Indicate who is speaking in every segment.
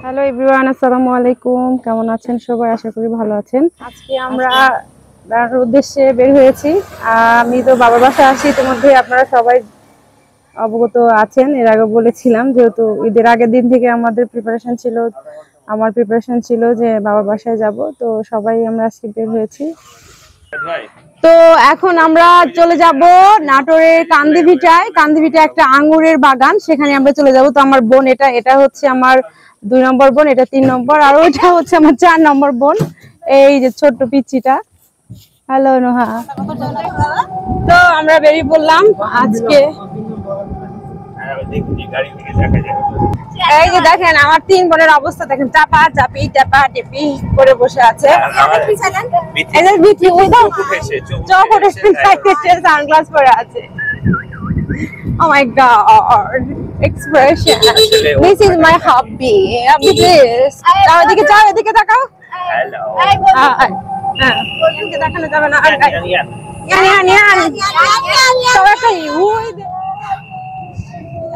Speaker 1: Hello everyone, আসসালামু আলাইকুম। কেমন আছেন সবাই? আশা করি ভালো আছেন। আজকে আমরা বেড়ানোর উদ্দেশ্যে বের হয়েছি। আমি তো বাবার বাসায় আসি, ইতিমধ্যে আপনারা সবাই অবগত আছেন। এর আগে বলেছিলাম, যেহেতু ঈদের আগের দিন থেকে আমার প্রিপারেশন ছিল যে বাবার বাসায় যাব, তো সবাই আমরা আজকে বের হয়েছি। তো এখন আমরা চলে যাব নাটোরের কান্দিভিটা একটা আঙ্গুরের বাগান, সেখানে আমরা চলে যাব। তো আমার বোন, এটা হচ্ছে আমার 2 নম্বর বোন, এটা 3 নম্বর, আর ওইটা হচ্ছে আমার 4 নম্বর বোন, এই যে ছোট্ট পিচ্চিটা। হ্যালো নোহা। তো আমরা বেরিয়ে পড়লাম আজকে। এই যে দেখেন আমার 3 বোনের অবস্থা দেখেন, চাপা টেপি করে বসে আছে। সানগ্লাস পরে আছে। Oh my god, expression. This is my hobby. Please. এদিকে তাকাও। Hello. এদিকে দেখানো যাবে না।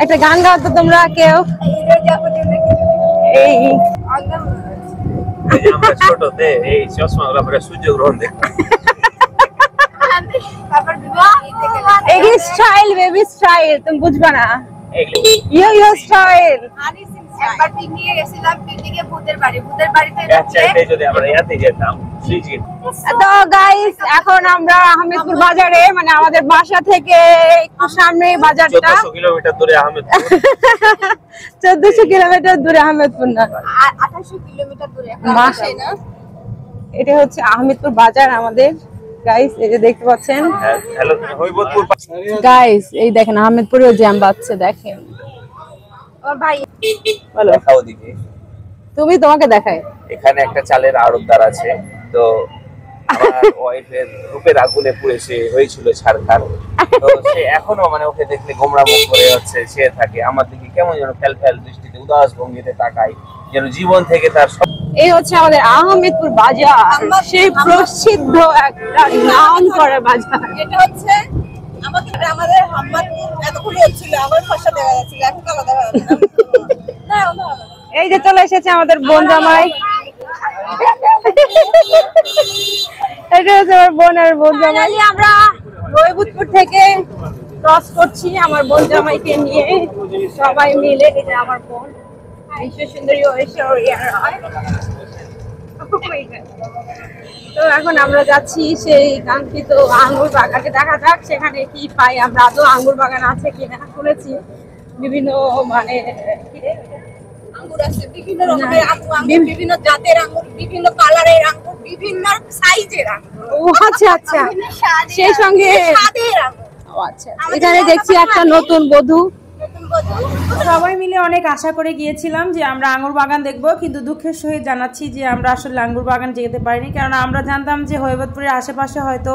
Speaker 1: একটা গান গাও তো তোমরা কেউ। এই
Speaker 2: আমরা ছোটতে এই চশমাগুলো পরে সূর্যগ্রহণ দেখতাম।
Speaker 1: এই স্টাইল, বেবি স্টাইল, তুমি বুঝবা না। ইয়ো স্টাইল।
Speaker 3: একবার পিকনিকে গেছিলাম, পিকনিকে ভূতের বাড়িতে
Speaker 2: যদি আমরা ইয়াতে যেতাম।
Speaker 1: তো গাইস, এখন আমরা আহমেদপুর বাজারে, মানে আমাদের বাসা থেকে একটু সামনে বাজারটা।
Speaker 2: 1400 কিলোমিটার দূরে আহমেদপুর।
Speaker 1: 1400 কিলোমিটার দূরে আহমেদপুর না,
Speaker 3: 2800 কিলোমিটার দূরে
Speaker 1: বাসায় না। এটা হচ্ছে আহমেদপুর বাজার আমাদের। গাইস এই যে দেখতে পাচ্ছেন,
Speaker 2: হ্যালো হইবতপুর।
Speaker 1: গাইস এই দেখেন আহমেদপুরেও জ্যাম বাজছে, দেখেন। ও ভাই বলো,
Speaker 2: দেখাও দিকে।
Speaker 1: তুমি তোমাকে দেখাই।
Speaker 2: এখানে একটা চালের আড়তদার আছে, তো আমার ওয়াইফের রূপের আগুনে পুড়ে সে হয়েছিল ছারখার। তো সে এখনো মানে ওকে দেখলে গোমরা মুখ করে হচ্ছে সে থাকে। আমার দিকে কেমন যেন ফ্যাল দৃষ্টিতে উদাস ভঙ্গিতে তাকায়, যেন জীবন থেকে তার সব।
Speaker 1: এই হচ্ছে আমাদের আহমেদপুর বাজার, সেই প্রসিদ্ধ একটা নাম করা বাজার।
Speaker 3: এটা হচ্ছে আমাদের হাম্মাদপুর। এতক্ষণ ছিল আমার ভাষা দেখা যাচ্ছিল, এখন কালো দেখা যাচ্ছে না।
Speaker 1: এই যে চলে এসেছে আমাদের বোন জামাই। এটা হচ্ছে আমার বোন আর বোন জামাই। আমরা রয়বুতপুর থেকে ক্রস করছি আমার বোন জামাইকে নিয়ে, সবাই মিলে। এই যে আমার বোন বিশ্ব সুন্দরী ঐশ্বরিয়া রায়। তো এখন আমরা যাচ্ছি সেই কাঙ্ক্ষিত আঙ্গুর বাগানে। দেখা যাক সেখানে কি পাই আমরা। আদৌ আঙ্গুর বাগান আছে কিনা। শুনেছি বিভিন্ন মানে
Speaker 3: আঙ্গুর আছে, বিভিন্ন রকমের আঙ্গুর, বিভিন্ন জাতের আঙ্গুর, বিভিন্ন কালারের আঙ্গুর, বিভিন্ন সাইজের আঙ্গুর।
Speaker 1: ও আচ্ছা, সেই সঙ্গে
Speaker 3: স্বাদের আঙ্গুর।
Speaker 1: আচ্ছা, এখানে দেখছি একটা নতুন বধূ।
Speaker 4: সবাই মিলে অনেক আশা করে গিয়েছিলাম যে আমরা আঙ্গুর বাগান দেখবো, কিন্তু দুঃখের সহিত জানাচ্ছি যে আমরা আসলে আঙ্গুর বাগান যেতে পারিনি। কারণ আমরা জানতাম যে হয়বতপুরের আশেপাশে হয়তো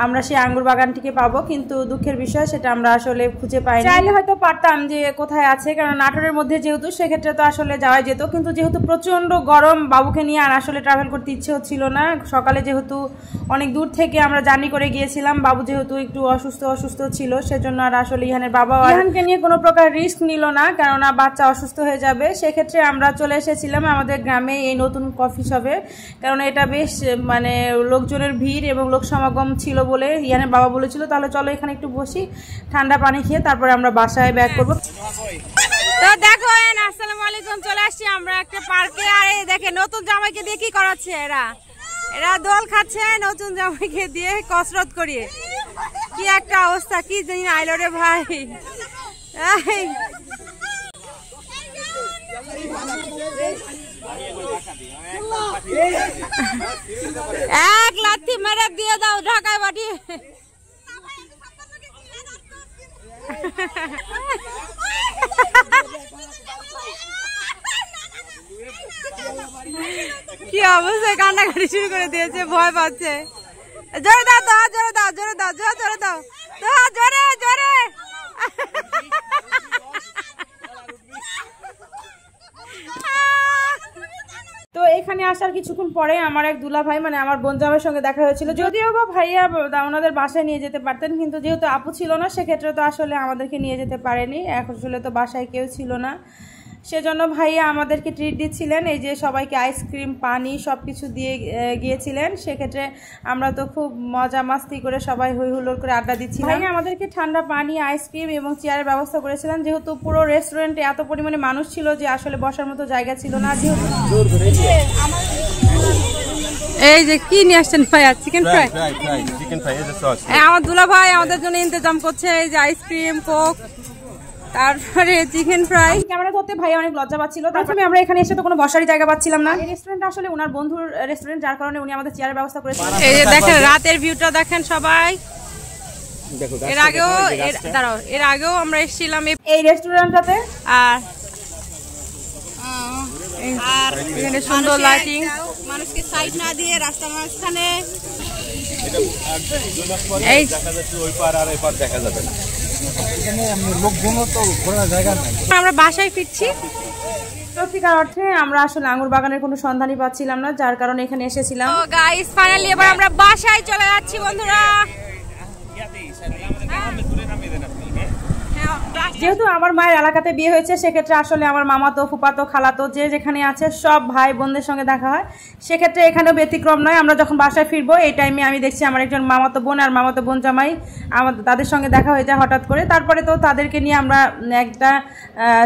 Speaker 4: আমরা সেই আঙ্গুর বাগানটিকে পাবো, কিন্তু দুঃখের বিষয় সেটা আমরা আসলে খুঁজে পাইনি। চাইলে হয়তো পারতাম যে কোথায় আছে, কারণ নাটোরের মধ্যে যেহেতু, সেক্ষেত্রে তো আসলে যাওয়া যেত। কিন্তু যেহেতু প্রচন্ড গরম, বাবুকে নিয়ে আর আসলে ট্রাভেল করতে ইচ্ছে হচ্ছিল না। সকালে যেহেতু অনেক দূর থেকে আমরা জার্নি করে গিয়েছিলাম, বাবু যেহেতু একটু অসুস্থ ছিল, সেজন্য আর আসলে ইহানের বাবা ইহানকে নিয়ে কোনো প্রকার রিস্ক নিল না, কেননা বাচ্চা অসুস্থ হয়ে যাবে। সেক্ষেত্রে আমরা চলে এসেছিলাম আমাদের গ্রামে এই নতুন কফি শপে, কারণ এটা বেশ মানে লোকজনের ভিড় এবং লোক সমাগম ছিল বলে ইয়ানের বাবা বলেছিল তাহলে চলো এখানে একটু বসি, ঠান্ডা পানি খেয়ে তারপরে আমরা বাসায় ব্যাক করবো।
Speaker 1: তো দেখো, আসসালামু আলাইকুম, চলে আসছি আমরা একটা পার্কে। আর এই দেখে নতুন জামাইকে দিয়ে কি করাচ্ছে এরা দোল খাচ্ছে নতুন জামাইকে দিয়ে কসরত করিয়ে। কি একটা অবস্থা, কি দিন আইলো রে ভাই। এক লাথি মেরে দিয়ে দাও ঢাকায় বাড়ি। কি অবস্থায় কান্নাকাটি শুরু করে দিয়েছে, ভয় পাচ্ছে। জোরে দাও, জোরে দাও, জোরে দাও, জোরে দাও, জোরে জোরে।
Speaker 4: তো এখানে আসার কিছুক্ষণ পরে আমার এক দুলা ভাই মানে আমার বোন জামাইয়ের সঙ্গে দেখা হয়েছিল। যদিও বা ভাইয়া ওনাদের বাসায় নিয়ে যেতে পারতেন, কিন্তু যেহেতু আপু ছিল না সেক্ষেত্রে তো আসলে আমাদেরকে নিয়ে যেতে পারেনি। এখন আসলে তো বাসায় কেউ ছিল না, সেজন্য ভাইয়া আমাদেরকে ট্রিট দিচ্ছিলেন। এই যে সবাইকে আইসক্রিম পানি সব কিছু দিয়ে গিয়েছিলেন। সেক্ষেত্রে আমরা তো খুব মজা মাস্তি করে সবাই হই হুল্লোড় করে আড্ডা দিচ্ছিলাম। ভাইয়া আমাদেরকে ঠান্ডা পানি আইসক্রিম এবং চেয়ারের ব্যবস্থা করেছিলেন, যেহেতু পুরো রেস্টুরেন্টে এত পরিমাণে মানুষ ছিল যে আসলে বসার মতো জায়গা ছিল না। যেহেতু এই যে কি নিয়ে আসছেন ভাইয়া? Chicken fry. আমার দুলা ভাই আমাদের জন্য ইন্তজাম করছে, এই যে আইসক্রিম কোক তারপরে চিকেন ফ্রাই। ক্যামেরা ধরতে ভাই অনেক লজ্জা পাচ্ছিল। তারপরে আমরা এখানে এসে তো কোনো বসারই জায়গা পাচ্ছিলাম না। এই রেস্টুরেন্টটা আসলে ওনার বন্ধুর রেস্টুরেন্ট, যার কারণে উনি আমাদের চেয়ারের ব্যবস্থা করেছিলেন। এই যে দেখেন রাতের ভিউটা দেখেন সবাই। এর আগেও আমরা এসেছিলাম এই রেস্টুরেন্টটাতে। আর এখানে সুন্দর লাইটিং,
Speaker 3: মানুষকে সাইড না দিয়ে রাস্তার মাঝখানে
Speaker 4: এই আমরা বাসায় ফিরছি। সত্যিকার অর্থে আমরা আসলে আঙ্গুর বাগানের কোনো সন্ধানই পাচ্ছিলাম না, যার কারণে এখানে এসেছিলাম। গাইস ফাইনালি এবার আমরা বাসায় চলে যাচ্ছি বন্ধুরা। যেহেতু আমার মায়ের এলাকাতে বিয়ে হয়েছে, সেক্ষেত্রে আসলে আমার মামাতো ফুপাতো খালাতো যে যেখানে আছে সব ভাই বোনদের সঙ্গে দেখা হয়। সেক্ষেত্রে এখানেও ব্যতিক্রম নয়। আমরা যখন বাসায় ফিরবো এই টাইমে আমি দেখছি আমার একজন মামাতো বোন আর মামাতো বোন জামাই তাদের সঙ্গে দেখা হয়ে যায় হঠাৎ করে। তারপরে তো তাদেরকে নিয়ে আমরা একটা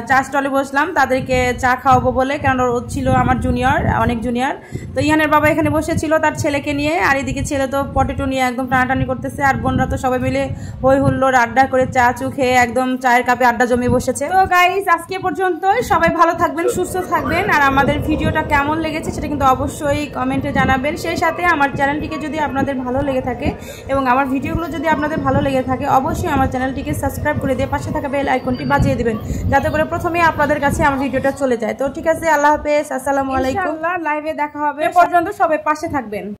Speaker 4: চা স্টলে বসলাম তাদেরকে চা খাওয়াবো বলে, কারণ ও ছিল আমার জুনিয়র, অনেক জুনিয়র। তো ইহানের বাবা এখানে বসেছিল তার ছেলেকে নিয়ে, আর এদিকে ছেলে তো পটেটো নিয়ে একদম টানাটানি করতেছে, আর বোনরা তো সবাই মিলে হই হুল্লোড় আড্ডা করে চা চু খেয়ে একদম চায়ের কাপে আড্ডা জমে বসেছে। তো গাইস আজকে পর্যন্তই, সবাই ভালো থাকবেন, সুস্থ থাকবেন। আর আমাদের ভিডিওটা কেমন লেগেছে সেটা কিন্তু অবশ্যই কমেন্টে জানাবেন। সেই সাথে আমার চ্যানেলটিকে যদি আপনাদের ভালো লেগে থাকে এবং আমার ভিডিওগুলো যদি আপনাদের ভালো লেগে থাকে, অবশ্যই আমার চ্যানেলটিকে সাবস্ক্রাইব করে দিয়ে পাশে থাকা বেল আইকনটি বাজিয়ে দিবেন, যাতে করে প্রথমে আপনাদের কাছে আমার ভিডিওটা চলে যায়। তো ঠিক আছে, আল্লাহ হাফেজ, আসসালামু আলাইকুম। লাইভে দেখা হবে, পর্যন্ত সবাই পাশে থাকবেন।